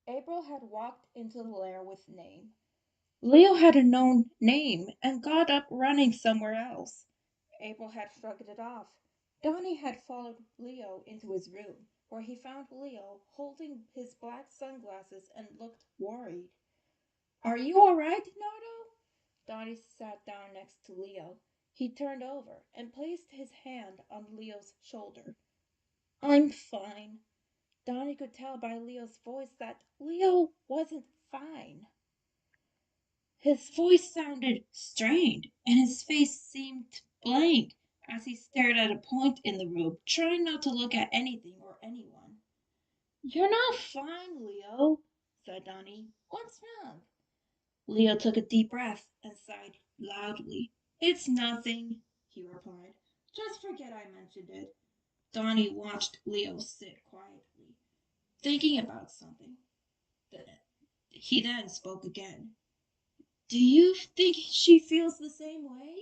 April had walked into the lair with Name. Leo had a known name and got up running somewhere else. April had shrugged it off. Donnie had followed Leo into his room, where he found Leo holding his black sunglasses and looked worried. Are you all right, Nardo? Donnie sat down next to Leo. He turned over and placed his hand on Leo's shoulder. I'm fine. Donnie could tell by Leo's voice that Leo wasn't fine. His voice sounded strained, and his face seemed blank as he stared at a point in the room, trying not to look at anything or anyone. You're not fine, Leo, said Donnie. What's wrong? Leo took a deep breath and sighed loudly. It's nothing, he replied. Just forget I mentioned it. Donnie watched Leo sit quietly, thinking about something. He then spoke again. Do you think she feels the same way?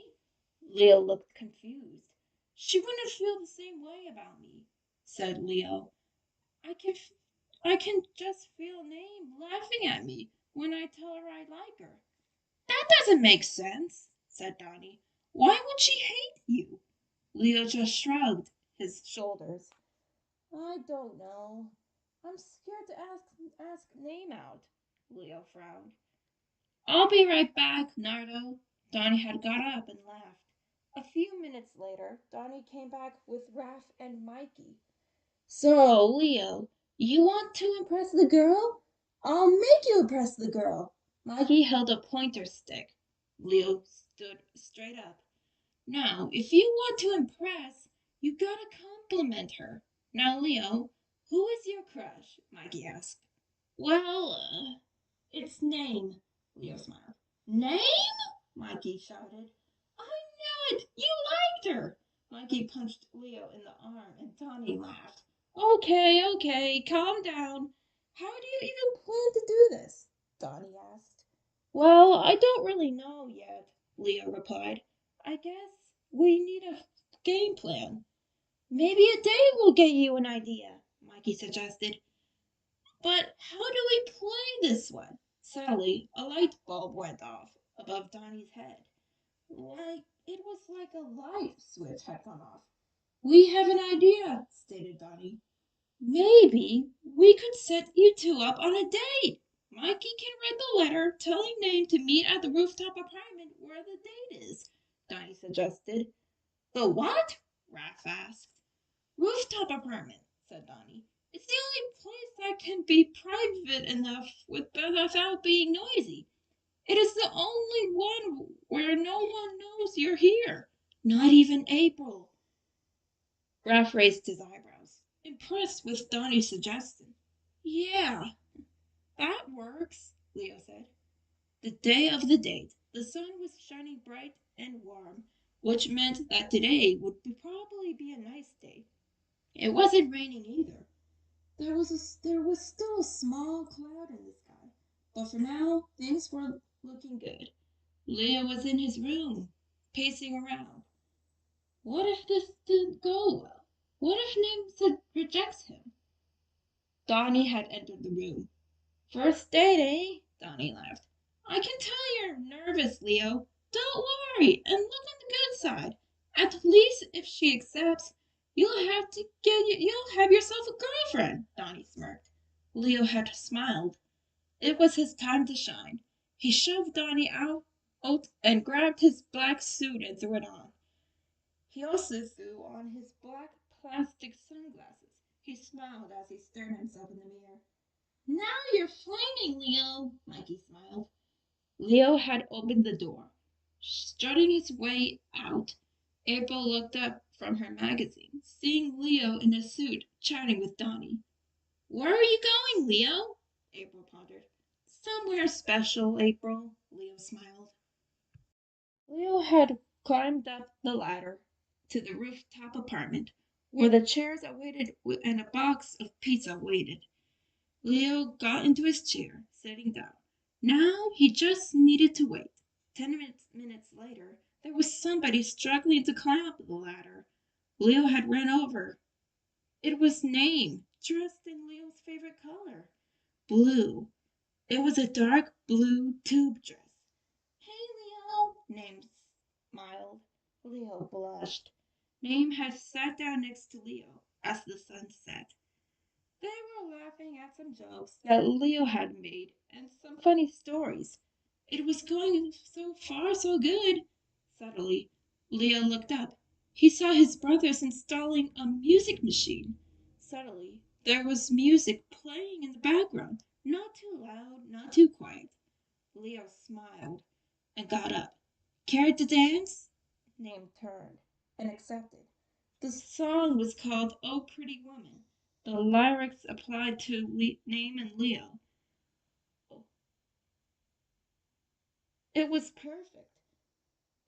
Leo looked confused. She wouldn't feel the same way about me, said Leo. I can, I can just feel Name laughing at me when I tell her I like her. That doesn't make sense, said Donnie. Why would she hate you? Leo just shrugged his shoulders. I don't know. I'm scared to ask Name out. Leo frowned. I'll be right back, Nardo. Donnie had got up and laughed. A few minutes later, Donnie came back with Raph and Mikey. So, Leo, you want to impress the girl? I'll make you impress the girl. Mikey held a pointer stick. Leo stood straight up. Now, if you want to impress, you gotta compliment her. Now, Leo, who is your crush? Mikey asked. Well, it's Name, Leo smiled. Name? Mikey shouted. I knew it! You liked her! Mikey punched Leo in the arm and Donnie laughed. Okay, calm down. How do you even plan to do this? Donnie asked. Well, I don't really know yet, Leo replied. I guess we need a game plan. Maybe a day will get you an idea, Mikey suggested. But how do we play this one? Suddenly, a light bulb went off above Donnie's head. It was like a light switch had gone off. We have an idea, stated Donnie. Maybe we could set you two up on a date. Mikey can write the letter telling Name to meet at the rooftop apartment where the date is, Donnie suggested. The what? Raph asked. Rooftop apartment, said Donnie. It's the only place that can be private enough without being noisy. It is the only one where no one knows you're here. Not even April. Raph raised his eyebrows, impressed with Donnie's suggestion. Yeah, that works, Leo said. The day of the date, the sun was shining bright and warm, which meant that today would probably be a nice day. It wasn't raining either. There was still a small cloud in the sky, but for now things were looking good. Leo was in his room, pacing around. What if this didn't go well? What if rejects him? Donnie had entered the room. First date, eh? Donnie laughed. I can tell you're nervous, Leo. Don't worry, and look on the good side. At least if she accepts, you'll have yourself a girlfriend, Donnie smirked. Leo had smiled. It was his time to shine. He shoved Donnie out and grabbed his black suit and threw it on. He also threw on his black plastic sunglasses. He smiled as he stared at himself in the mirror. Now you're flaming, Leo, Mikey smiled. Leo had opened the door. Strutting his way out, April looked up from her magazine, seeing Leo in a suit chatting with Donnie. Where are you going, Leo? April pondered. Somewhere special, April, Leo smiled. Leo had climbed up the ladder to the rooftop apartment, where the chairs awaited and a box of pizza waited. Leo got into his chair, sitting down. Now he just needed to wait. 10 minutes later, there was somebody struggling to climb up the ladder. Leo had run over. It was Name, dressed in Leo's favorite color. blue. It was a dark blue tube dress. Hey, Leo, Name smiled. Leo blushed. Name had sat down next to Leo as the sun set. They were laughing at some jokes that Leo had made and some funny stories. It was going so far so good. Suddenly, Leo looked up. He saw his brothers installing a music machine. Suddenly, there was music playing in the background, not too loud, not too quiet. Leo smiled and got up. Care to dance? Name turned and accepted. The song was called "Oh Pretty Woman." The lyrics applied to Name and Leo. It was perfect.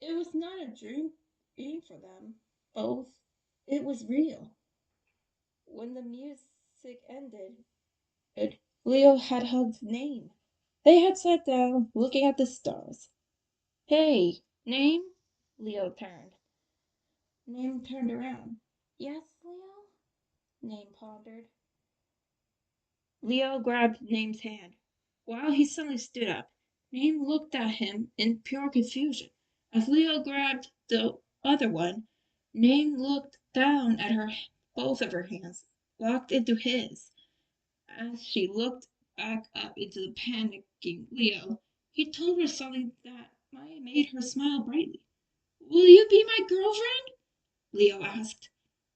It was not a dream for them both. It was real. When the music ended, Leo had hugged Name. They had sat down, looking at the stars. Hey, Name? Leo turned. Name turned around. Yes, Leo? Name pondered. Leo grabbed Name's hand. While he suddenly stood up, Name looked at him in pure confusion. As Leo grabbed the other one, Name looked down at her both of her hands, locked into his. As she looked back up into the panicking Leo, he told her something that made her smile brightly. Will you be my girlfriend? Leo asked.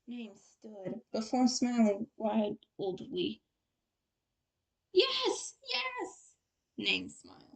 Name stood before smiling wildly. Yes, yes, Name smiled.